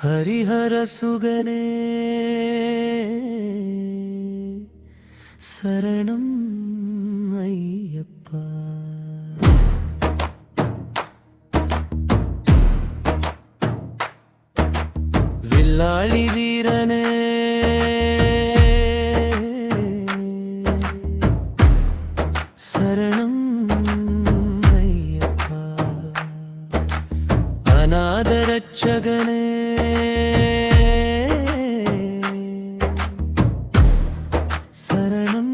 ஹரிஹர சுகனே சரணம் ஐயப்பா. வில்லாளி வீரனே சரணம் ஐயப்பா. அநாதரட்சகனே சரணம்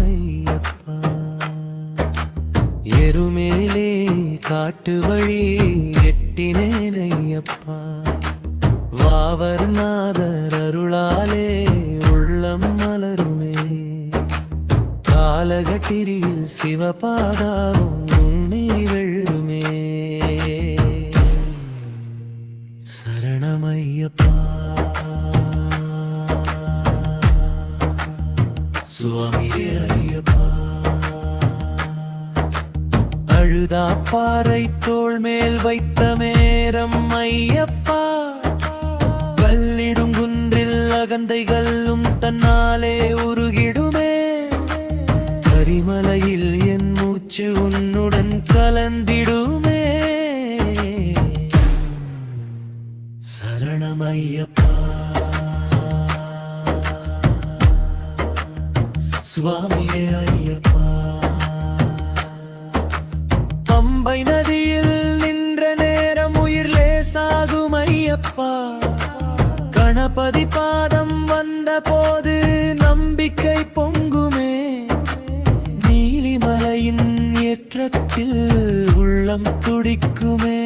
ஐயப்பா. எருமேலே காட்டு வழி எட்டினேன் ஐயப்பா. வாவர்நாதர் அருளாலே உள்ளம் மலருமே. காலகட்டிரில் சிவபாதாவும் உன்னி வெள்ளுமே. சரணமையப்பா சுவாமியே ஐயப்பா. அழுதா பாறை தோள் மேல் வைத்த மேரம் ஐயப்பா. கல்லிடும் குன்றில் அகந்தைகளும் தன்னாலே உருகிடுமே. கரிமலையில் என் மூச்சு உன்னுடன் கலந்திடுமே. சரணமையப்பா சுவாமியே ஐயப்பா. பம்பை நதியில் நின்ற நேரம் உயிர் லேசாகும் ஐயப்பா. கணபதி பாதம் வந்த போது நம்பிக்கை பொங்குமே. நீலிமலையின் ஏற்றத்தில் உள்ளம் துடிக்குமே.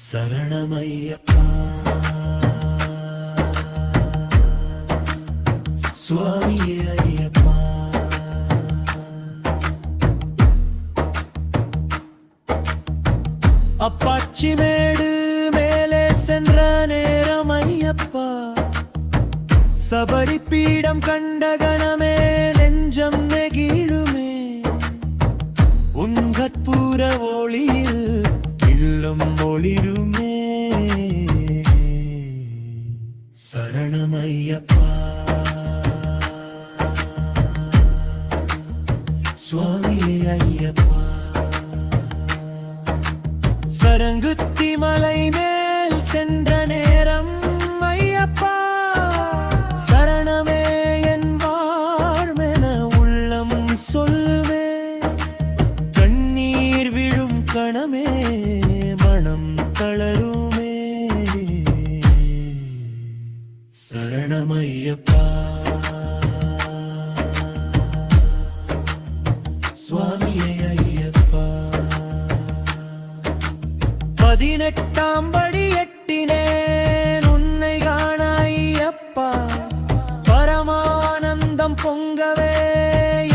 சரணமையப்பா சுவாமியே ஐயப்பா. அப்பாச்சி மேடு மேலே சென்ற நேரம் ஐயப்பா. சபரி பீடம் கண்ட கணமே நெஞ்சம் நெகிழுமே. உன் கற்பூர ஒளியில் இல்லம் ஒளிருமே. சரணமையப்பா சுவாமியே ஐயப்பா. சரங்குத்தி மலை மேல் சென்ற நேரம் ஐயப்பா. சரணமே என் வாழ்மென உள்ளம் சொல்லுவே. கண்ணீர் விழும் கணமே மனம் தளருமே. சரணமையப்பா சுவாமியே ஐயப்பா. 18ஆம் படி எட்டினேன் உன்னை காண ஐயப்பா. பரமானந்தம் பொங்கவே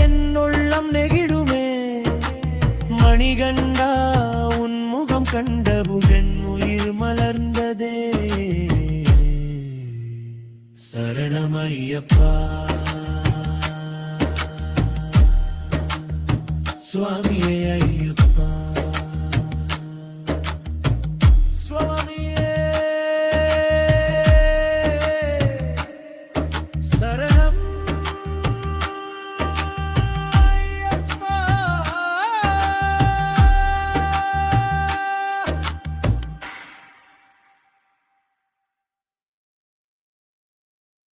என் உள்ளம் நெகிழுமே. மணிகண்டா உன் முகம் கண்டவுடன் உயிர் மலர்ந்ததே. சரணமையப்பா சுவாமியே ஐயப்பா.